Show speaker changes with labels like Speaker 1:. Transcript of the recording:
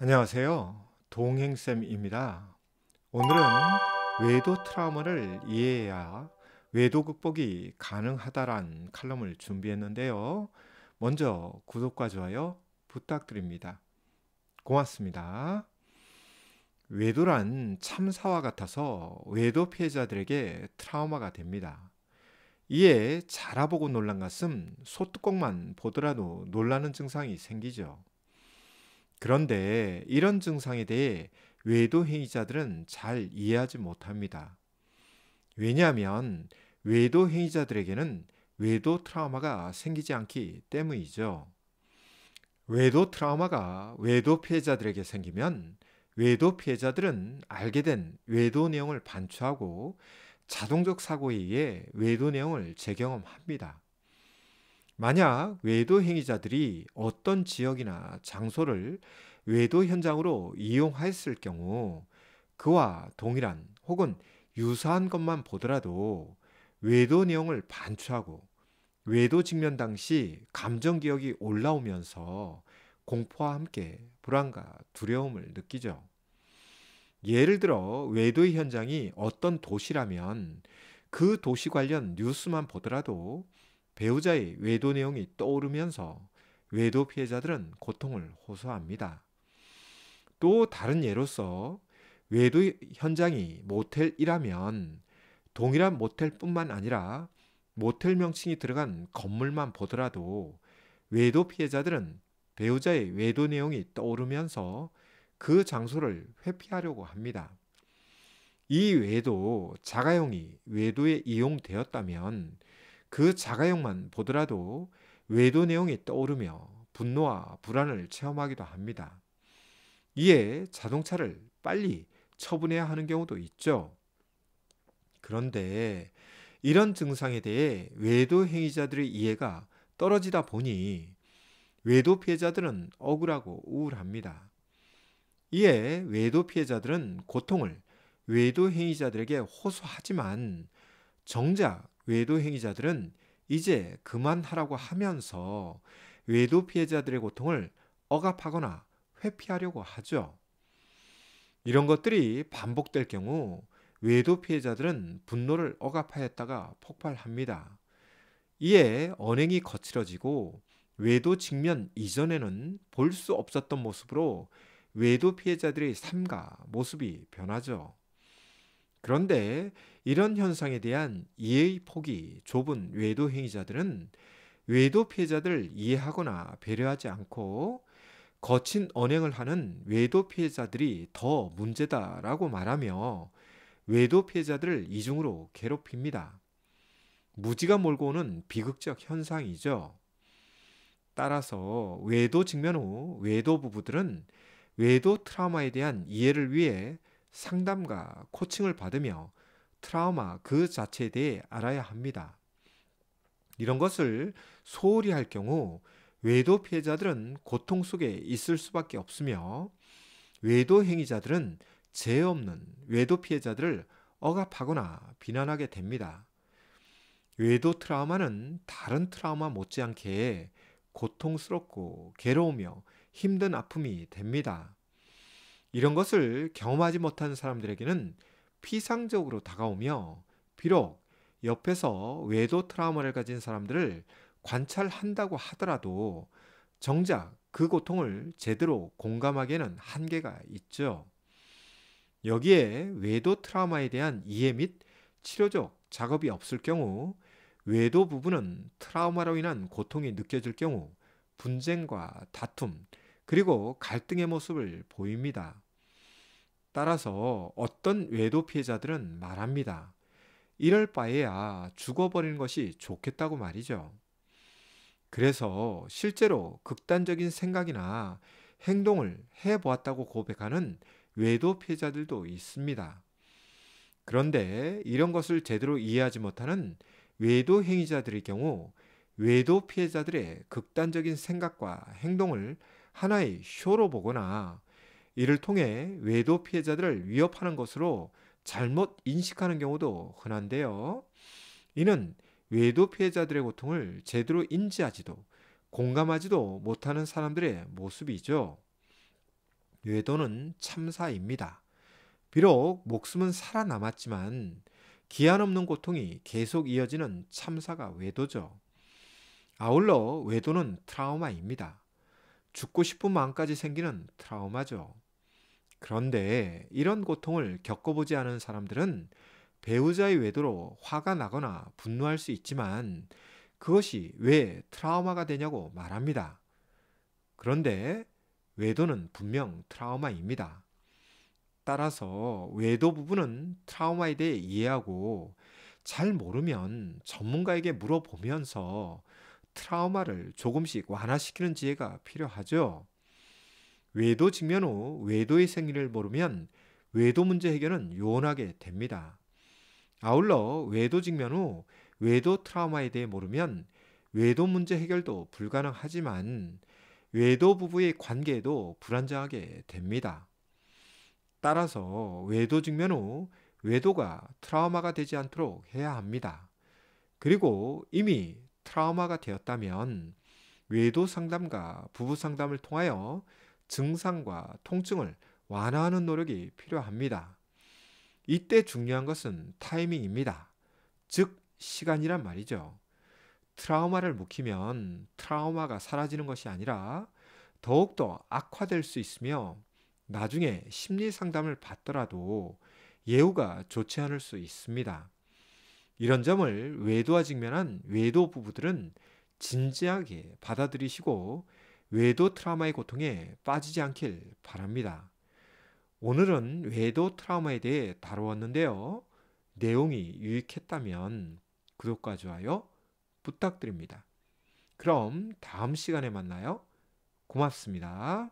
Speaker 1: 안녕하세요. 동행쌤입니다. 오늘은 외도 트라우마를 이해해야 외도 극복이 가능하다란 칼럼을 준비했는데요. 먼저 구독과 좋아요 부탁드립니다. 고맙습니다. 외도란 참사와 같아서 외도 피해자들에게 트라우마가 됩니다. 이에 자라보고 놀란 가슴, 소뚜껑만 보더라도 놀라는 증상이 생기죠. 그런데 이런 증상에 대해 외도 행위자들은 잘 이해하지 못합니다. 왜냐하면 외도 행위자들에게는 외도 트라우마가 생기지 않기 때문이죠. 외도 트라우마가 외도 피해자들에게 생기면 외도 피해자들은 알게 된 외도 내용을 반추하고 자동적 사고에 의해 외도 내용을 재경험합니다. 만약 외도 행위자들이 어떤 지역이나 장소를 외도 현장으로 이용하였을 경우 그와 동일한 혹은 유사한 것만 보더라도 외도 내용을 반추하고 외도 직면 당시 감정 기억이 올라오면서 공포와 함께 불안과 두려움을 느끼죠. 예를 들어 외도의 현장이 어떤 도시라면 그 도시 관련 뉴스만 보더라도 배우자의 외도 내용이 떠오르면서 외도 피해자들은 고통을 호소합니다. 또 다른 예로서 외도 현장이 모텔이라면 동일한 모텔뿐만 아니라 모텔 명칭이 들어간 건물만 보더라도 외도 피해자들은 배우자의 외도 내용이 떠오르면서 그 장소를 회피하려고 합니다. 이 외에도 자가용이 외도에 이용되었다면 그 자가용만 보더라도 외도 내용이 떠오르며 분노와 불안을 체험하기도 합니다. 이에 자동차를 빨리 처분해야 하는 경우도 있죠. 그런데 이런 증상에 대해 외도 행위자들의 이해가 떨어지다 보니 외도 피해자들은 억울하고 우울합니다. 이에 외도 피해자들은 고통을 외도 행위자들에게 호소하지만 정작 외도 행위자들은 이제 그만하라고 하면서 외도 피해자들의 고통을 억압하거나 회피하려고 하죠. 이런 것들이 반복될 경우 외도 피해자들은 분노를 억압하였다가 폭발합니다. 이에 언행이 거칠어지고 외도 직면 이전에는 볼 수 없었던 모습으로 외도 피해자들의 삶과 모습이 변하죠. 그런데 이런 현상에 대한 이해의 폭이 좁은 외도 행위자들은 외도 피해자들을 이해하거나 배려하지 않고 거친 언행을 하는 외도 피해자들이 더 문제다라고 말하며 외도 피해자들을 이중으로 괴롭힙니다. 무지가 몰고 오는 비극적 현상이죠. 따라서 외도 직면 후 외도 부부들은 외도 트라우마에 대한 이해를 위해 상담과 코칭을 받으며 트라우마 그 자체에 대해 알아야 합니다. 이런 것을 소홀히 할 경우 외도 피해자들은 고통 속에 있을 수밖에 없으며 외도 행위자들은 죄 없는 외도 피해자들을 억압하거나 비난하게 됩니다. 외도 트라우마는 다른 트라우마 못지않게 고통스럽고 괴로우며 힘든 아픔이 됩니다. 이런 것을 경험하지 못한 사람들에게는 피상적으로 다가오며 비록 옆에서 외도 트라우마를 가진 사람들을 관찰한다고 하더라도 정작 그 고통을 제대로 공감하기에는 한계가 있죠. 여기에 외도 트라우마에 대한 이해 및 치료적 작업이 없을 경우 외도 부부는 트라우마로 인한 고통이 느껴질 경우 분쟁과 다툼 그리고 갈등의 모습을 보입니다. 따라서 어떤 외도 피해자들은 말합니다. 이럴 바에야 죽어버리는 것이 좋겠다고 말이죠. 그래서 실제로 극단적인 생각이나 행동을 해보았다고 고백하는 외도 피해자들도 있습니다. 그런데 이런 것을 제대로 이해하지 못하는 외도 행위자들의 경우 외도 피해자들의 극단적인 생각과 행동을 하나의 쇼로 보거나 이를 통해 외도 피해자들을 위협하는 것으로 잘못 인식하는 경우도 흔한데요. 이는 외도 피해자들의 고통을 제대로 인지하지도 공감하지도 못하는 사람들의 모습이죠. 외도는 참사입니다. 비록 목숨은 살아남았지만 기한 없는 고통이 계속 이어지는 참사가 외도죠. 아울러 외도는 트라우마입니다. 죽고 싶은 마음까지 생기는 트라우마죠. 그런데 이런 고통을 겪어보지 않은 사람들은 배우자의 외도로 화가 나거나 분노할 수 있지만 그것이 왜 트라우마가 되냐고 말합니다. 그런데 외도는 분명 트라우마입니다. 따라서 외도 부분은 트라우마에 대해 이해하고 잘 모르면 전문가에게 물어보면서 트라우마를 조금씩 완화시키는 지혜가 필요하죠. 외도 직면 후 외도의 생리를 모르면 외도 문제 해결은 요원하게 됩니다. 아울러 외도 직면 후 외도 트라우마에 대해 모르면 외도 문제 해결도 불가능하지만 외도 부부의 관계에도 불안정하게 됩니다. 따라서 외도 직면 후 외도가 트라우마가 되지 않도록 해야 합니다. 그리고 이미 트라우마가 되었다면 외도 상담과 부부 상담을 통하여 증상과 통증을 완화하는 노력이 필요합니다. 이때 중요한 것은 타이밍입니다. 즉, 시간이란 말이죠. 트라우마를 묵히면 트라우마가 사라지는 것이 아니라 더욱더 악화될 수 있으며 나중에 심리 상담을 받더라도 예후가 좋지 않을 수 있습니다. 이런 점을 외도와 직면한 외도 부부들은 진지하게 받아들이시고 외도 트라우마의 고통에 빠지지 않길 바랍니다. 오늘은 외도 트라우마에 대해 다루었는데요. 내용이 유익했다면 구독과 좋아요 부탁드립니다. 그럼 다음 시간에 만나요. 고맙습니다.